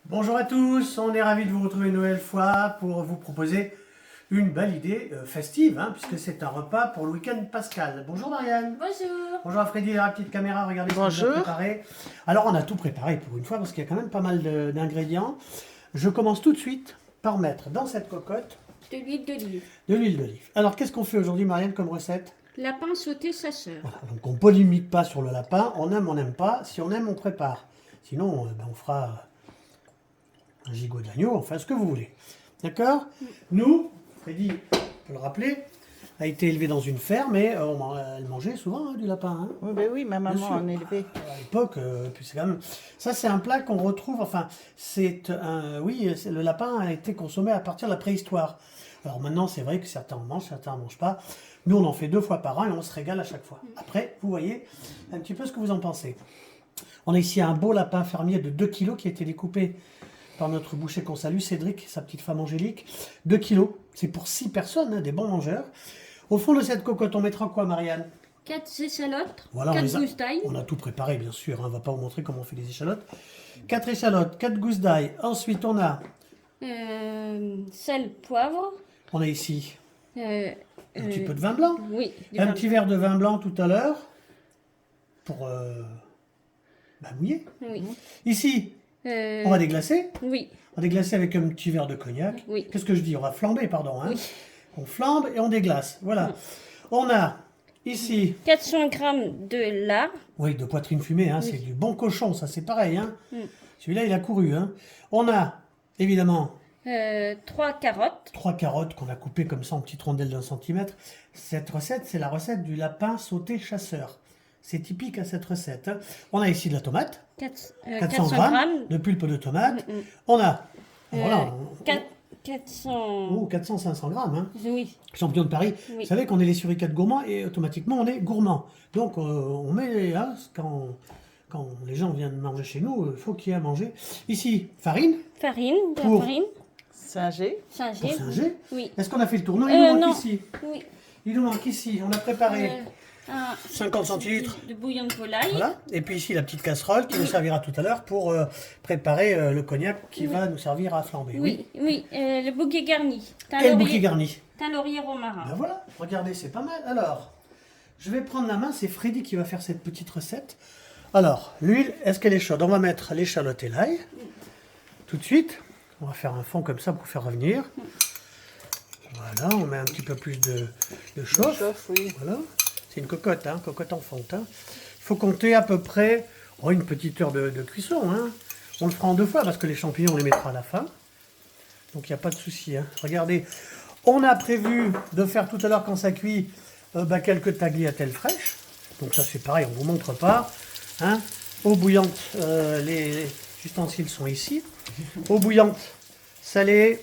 Bonjour à tous, on est ravis de vous retrouver une nouvelle fois pour vous proposer une belle idée festive, puisque c'est un repas pour le week-end pascal. Bonjour Marianne. Bonjour. Bonjour à Freddy, la petite caméra, regardez ce qu'on a préparé. Alors on a tout préparé pour une fois, parce qu'il y a quand même pas mal d'ingrédients. Je commence tout de suite par mettre dans cette cocotte de l'huile d'olive. De l'huile d'olive. Alors qu'est-ce qu'on fait aujourd'hui Marianne comme recette? Lapin sauté chasseur. Voilà, donc on ne polémique pas sur le lapin, on aime, on n'aime pas. Si on aime, on prépare. Sinon, on fera un gigot d'agneau, enfin ce que vous voulez. D'accord? Nous, Freddy, on peut le rappeler, a été élevé dans une ferme et elle mangeait souvent du lapin. Oui, ben oui, ma maman en élevait. À l'époque, puis c'est quand même... Ça, c'est un plat qu'on retrouve, enfin, oui, le lapin a été consommé à partir de la préhistoire. Alors maintenant, c'est vrai que certains en mangent, certains n'en mangent pas. Nous, on en fait 2 fois par an et on se régale à chaque fois. Après, vous voyez un petit peu ce que vous en pensez. On a ici un beau lapin fermier de 2 kilos qui a été découpé par notre boucher qu'on salue, Cédric, sa petite femme Angélique. 2 kilos, c'est pour 6 personnes, des bons mangeurs. Au fond de cette cocotte, on mettra quoi, Marianne? 4 échalotes, voilà, 4 gousses d'ail. On a tout préparé, bien sûr, on ne va pas vous montrer comment on fait les échalotes. 4 échalotes, 4 gousses d'ail. Ensuite, on a... sel, poivre. On a ici un petit peu de vin blanc. Oui. Un petit verre de vin blanc tout à l'heure pour mouiller. Oui. Ici, on va déglacer. Oui. On va déglacer avec un petit verre de cognac. Oui. Qu'est-ce que je dis? On va flamber, pardon. Oui. On flambe et on déglace. Voilà. Oui. On a ici... 400 grammes de lard. Oui, de poitrine fumée. Oui. C'est du bon cochon, ça c'est pareil. Celui-là, il a couru. On a, évidemment... 3 carottes. 3 carottes qu'on a coupées comme ça en petites rondelles d'1 centimètre. Cette recette, c'est la recette du lapin sauté chasseur. C'est typique à cette recette. On a ici de la tomate. 400 grammes de pulpe de tomate. On a... voilà. 400-500 grammes. Oui. Champion de Paris. Oui. Vous savez qu'on est les suricates gourmands et automatiquement on est gourmand. Donc on met... quand les gens viennent manger chez nous, il faut qu'il y ait à manger. Ici, farine. Farine, de la farine. Singé. Pour singer. Oui. Est-ce qu'on a fait le tour? Non, il nous manque ici. Oui. Il nous manque ici. On a préparé 50 centilitres de bouillon de volaille. Voilà. Et puis ici, la petite casserole qui nous servira tout à l'heure pour préparer le cognac qui va nous servir à flamber. Oui, le bouquet garni. Et le bouquet garni. Un laurier romarin. Ben voilà, regardez, c'est pas mal. Alors, je vais prendre la main. C'est Freddy qui va faire cette petite recette. Alors, l'huile, est-ce qu'elle est chaude? On va mettre l'échalote et l'ail. Tout de suite. On va faire un fond comme ça pour faire revenir. Voilà, on met un petit peu plus de chauffe. Oui. Voilà. C'est une cocotte, cocotte en fonte. Il faut compter à peu près une petite heure de cuisson. On le fera en 2 fois parce que les champignons, on les mettra à la fin. Donc, il n'y a pas de souci. Regardez, on a prévu de faire tout à l'heure quand ça cuit quelques tagliatelles fraîches. Donc ça, c'est pareil, on ne vous montre pas. Eau bouillante, les ustensiles sont ici. Eau bouillante, salée,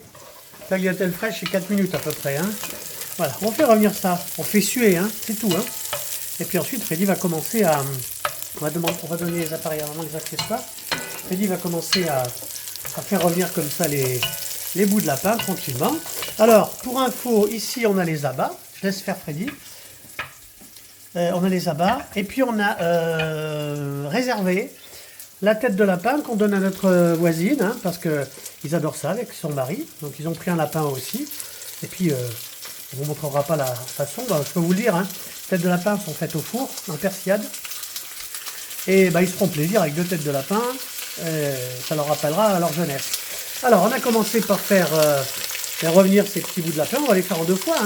tagliatelle fraîche, c'est 4 minutes à peu près. Voilà, on fait revenir ça, on fait suer, c'est tout. Et puis ensuite, Freddy va commencer à... On va donner les appareils avant les accessoires. Freddy va commencer à faire revenir comme ça les bouts de lapin tranquillement. Alors, pour info, ici on a les abats. Je laisse faire Freddy. On a les abats. Et puis on a réservé la tête de lapin qu'on donne à notre voisine, parce qu'ils adorent ça avec son mari. Donc ils ont pris un lapin aussi. Et puis, on ne vous montrera pas la façon, je peux vous le dire. Les têtes de lapin sont faites au four, en persillade. Et ils se feront plaisir avec 2 têtes de lapin. Ça leur rappellera leur jeunesse. Alors, on a commencé par faire revenir ces petits bouts de lapin. On va les faire en 2 fois.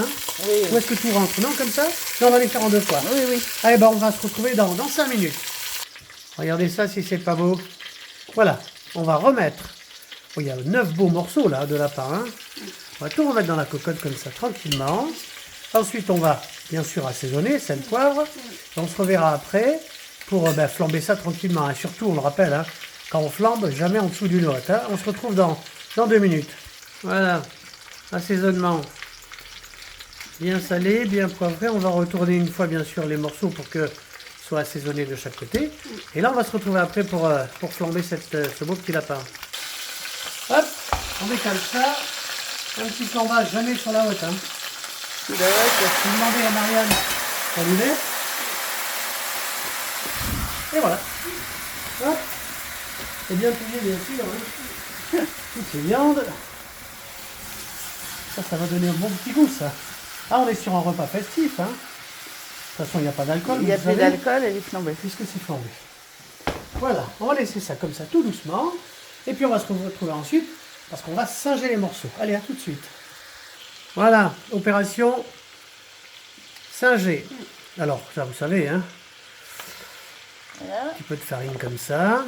Oui. Où est-ce que tout rentre? Non, comme ça? Non, on va les faire en 2 fois. Oui, oui. Allez, on va se retrouver dans 5 minutes. Regardez ça si c'est pas beau. Voilà, on va remettre. Il y a 9 beaux morceaux là de lapin. On va tout remettre dans la cocotte comme ça tranquillement. Ensuite, on va bien sûr assaisonner, sel, poivre. Et on se reverra après pour flamber ça tranquillement. Et surtout, on le rappelle, quand on flambe, jamais en dessous d'une note. On se retrouve dans 2 minutes. Voilà, assaisonnement bien salé, bien poivré. On va retourner une fois bien sûr les morceaux pour que soit assaisonné de chaque côté. Et là, on va se retrouver après pour flamber ce beau petit lapin. Hop, on décale ça. Un petit flambage, jamais sur la haute. Je vais demander à Marianne d'allumer. Et voilà. Hop. Et bien plié, bien sûr. toutes les viandes. Ça va donner un bon petit goût, ça. Ah, on est sur un repas festif, hein. De toute façon, il n'y a pas d'alcool. Il y a vous plus savez, d'alcool, elle est flambée. puisque c'est flambé. Voilà, on va laisser ça comme ça, tout doucement. Et puis, on va se retrouver ensuite, parce qu'on va singer les morceaux. Allez, à tout de suite. Voilà, opération singer. Alors, ça, vous savez, hein. Voilà, Un petit peu de farine comme ça.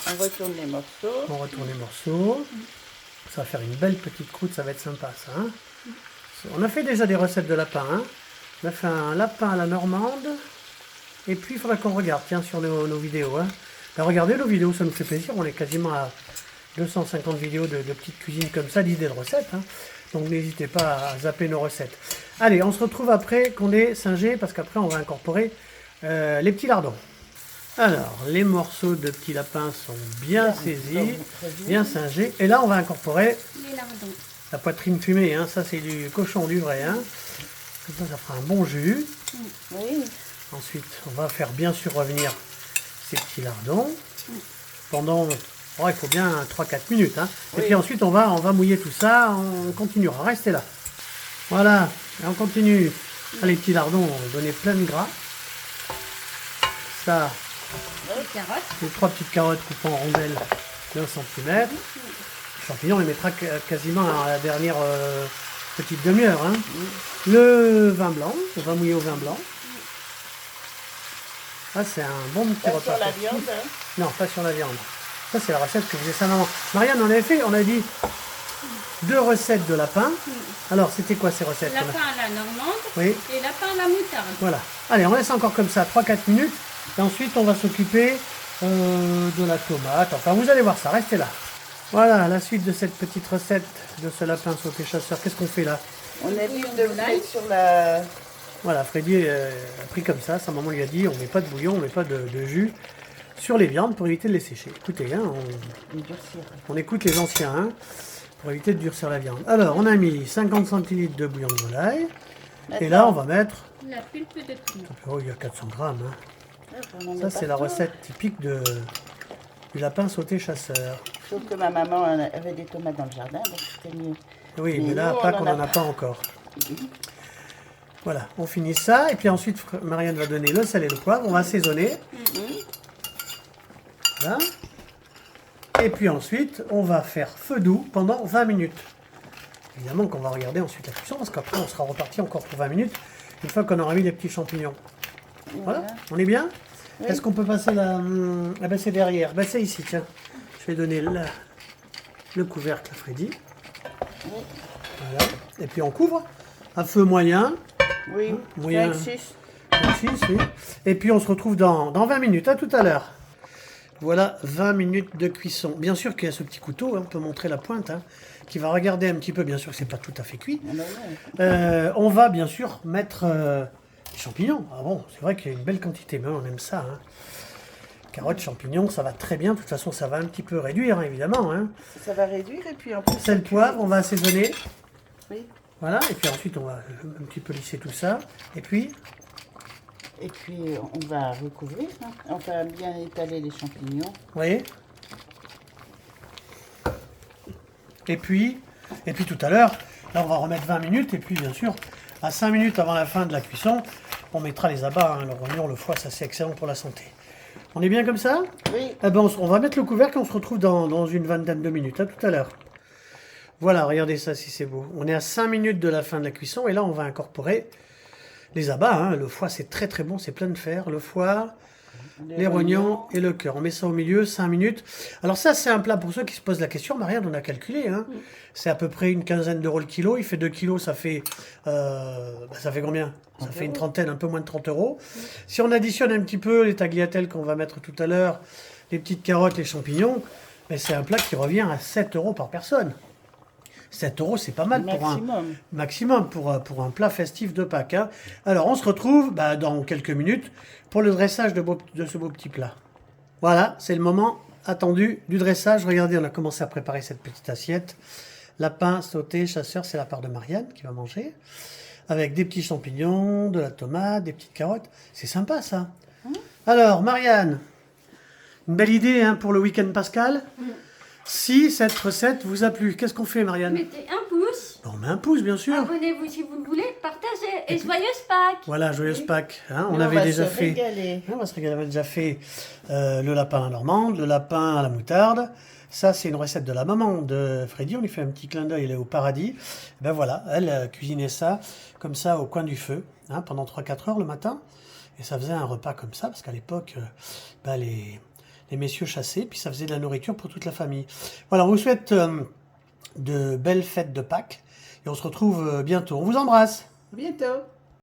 on retourne les morceaux. On retourne les morceaux. Ça va faire une belle petite croûte, ça va être sympa ça. Hein. On a fait déjà des recettes de lapin. Hein. On a fait un lapin à la normande. Et puis il faudra qu'on regarde, tiens, sur nos vidéos. Hein. Ben, regardez nos vidéos, ça nous fait plaisir. On est quasiment à 250 vidéos de petites cuisines comme ça, d'idées de recettes. Hein. Donc n'hésitez pas à zapper nos recettes. Allez, on se retrouve après qu'on ait singé, parce qu'après on va incorporer les petits lardons. Alors, les morceaux de petits lapins sont bien saisis, bien singés. Et là, on va incorporer Les lardons. la poitrine fumée. Hein. Ça, c'est du cochon, du vrai. Hein. Comme ça fera un bon jus. Oui, Ensuite, on va faire bien sûr revenir ces petits lardons pendant, oh, il faut bien 3-4 minutes. Hein. Et Oui. puis ensuite, on va mouiller tout ça. On continuera. Restez là. Voilà, et on continue. Ah, les petits lardons ont donné plein de gras. Ça, Les carottes. les 3 petites carottes coupées en rondelles de 1 cm. Les champignons, on les mettra quasiment à la dernière petite demi-heure. Hein. Le vin blanc, on va mouiller au vin blanc. Ah, c'est un bon petit pas repas. sur la festif. viande. Hein. Non, pas sur la viande. Ça, c'est la recette que faisait sa maman. Marianne, on avait fait, on a dit 2 recettes de lapin. Alors, c'était quoi ces recettes qu'on a- Lapin à la normande Oui, et lapin à la moutarde. voilà. Allez, on laisse encore comme ça 3-4 minutes. Et ensuite, on va s'occuper de la tomate. Enfin, vous allez voir ça, restez là. Voilà, la suite de cette petite recette de ce lapin sauté chasseur. Qu'est-ce qu'on fait là? On évite bouillon de de volaille. mettre sur la... Voilà, Freddy a pris comme ça. Sa maman lui a dit, on met pas de bouillon, on met pas de jus sur les viandes pour éviter de les sécher. Écoutez, hein, Une durcir. on écoute les anciens, hein, pour éviter de durcir la viande. Alors, on a mis 50 centilitres de bouillon de volaille. Et là, on va mettre... La pulpe de piment. Oh, il y a 400 grammes. Hein. On en met Ça, c'est la partout. recette typique du lapin sauté chasseur. Sauf que ma maman avait des tomates dans le jardin, donc c'était mieux. Oui, Mais mais là, nous, pas on qu'on en a n'en a pas. pas encore. Voilà, on finit ça. Et puis ensuite, Marianne va donner le sel et le poivre. On va assaisonner. Voilà. Et puis ensuite, on va faire feu doux pendant 20 minutes. Évidemment qu'on va regarder ensuite la cuisson, parce qu'après, on sera reparti encore pour 20 minutes, une fois qu'on aura mis les petits champignons. Voilà, on est bien? Oui. Est-ce qu'on peut passer la... Ah ben c'est derrière. Ben c'est ici, tiens. Je vais donner le couvercle à Freddy. Voilà. Et puis on couvre à feu moyen. Oui, Moyen. 5-6. Merci, oui. Et puis on se retrouve dans 20 minutes. À tout à l'heure. Voilà 20 minutes de cuisson. Bien sûr qu'il y a ce petit couteau, hein, on peut montrer la pointe, hein, qui va regarder un petit peu. Bien sûr que c'est pas tout à fait cuit. On va bien sûr mettre les champignons. Ah bon, c'est vrai qu'il y a une belle quantité, mais on aime ça. Hein. Carottes, champignons, ça va très bien. De toute façon, ça va un petit peu réduire, hein, évidemment. Hein. Ça va réduire et puis en plus... Sel, poivre, on va assaisonner. Oui. Voilà, et puis ensuite, on va un petit peu lisser tout ça. Et puis, Et puis on va recouvrir. Hein. On va bien étaler les champignons. vous voyez. Et puis tout à l'heure, là, on va remettre 20 minutes. Et puis, bien sûr, à 5 minutes avant la fin de la cuisson, on mettra les abats, hein, le rognon, le foie, ça c'est excellent pour la santé. On est bien comme ça? Oui. Eh ben, on va mettre le couvercle et on se retrouve dans une vingtaine de minutes. À tout à l'heure. Voilà, regardez ça si c'est beau. On est à 5 minutes de la fin de la cuisson et là, on va incorporer les abats. Hein. Le foie, c'est très très bon, c'est plein de fer. Le foie, les rognons et le cœur. On met ça au milieu, 5 minutes. Alors ça, c'est un plat pour ceux qui se posent la question. Marianne, on a calculé. Hein. C'est à peu près une quinzaine d'euros le kilo. Il fait 2 kilos, ça fait combien? Ça fait une trentaine, un peu moins de 30 euros. Si on additionne un petit peu les tagliatelles qu'on va mettre tout à l'heure, les petites carottes, les champignons, mais c'est un plat qui revient à 7 euros par personne. 7 euros, c'est pas mal Maximum. pour un plat festif de Pâques. Hein. Alors, on se retrouve dans quelques minutes pour le dressage de ce beau petit plat. Voilà, c'est le moment attendu du dressage. Regardez, on a commencé à préparer cette petite assiette. Lapin sauté, chasseur, c'est la part de Marianne qui va manger. Avec des petits champignons, de la tomate, des petites carottes. C'est sympa, ça. Alors, Marianne, une belle idée hein, pour le week-end pascal. Si cette recette vous a plu, qu'est-ce qu'on fait, Marianne? Mettez un pouce. On met un pouce, bien sûr. Abonnez-vous si vous le voulez. Partagez. Et joyeuse Pâques. Voilà, joyeuse Pâques. Hein, on Mais avait va déjà se fait. régaler. On va se régaler. On avait déjà fait le lapin à la normande, le lapin à la moutarde. Ça, c'est une recette de la maman de Freddy. On lui fait un petit clin d'œil, elle est au paradis. Ben voilà, elle cuisinait ça comme ça au coin du feu, hein, pendant 3-4 heures le matin. Et ça faisait un repas comme ça, parce qu'à l'époque, ben, les messieurs chassaient, puis ça faisait de la nourriture pour toute la famille. Voilà, on vous souhaite de belles fêtes de Pâques. Et on se retrouve bientôt. On vous embrasse. À bientôt.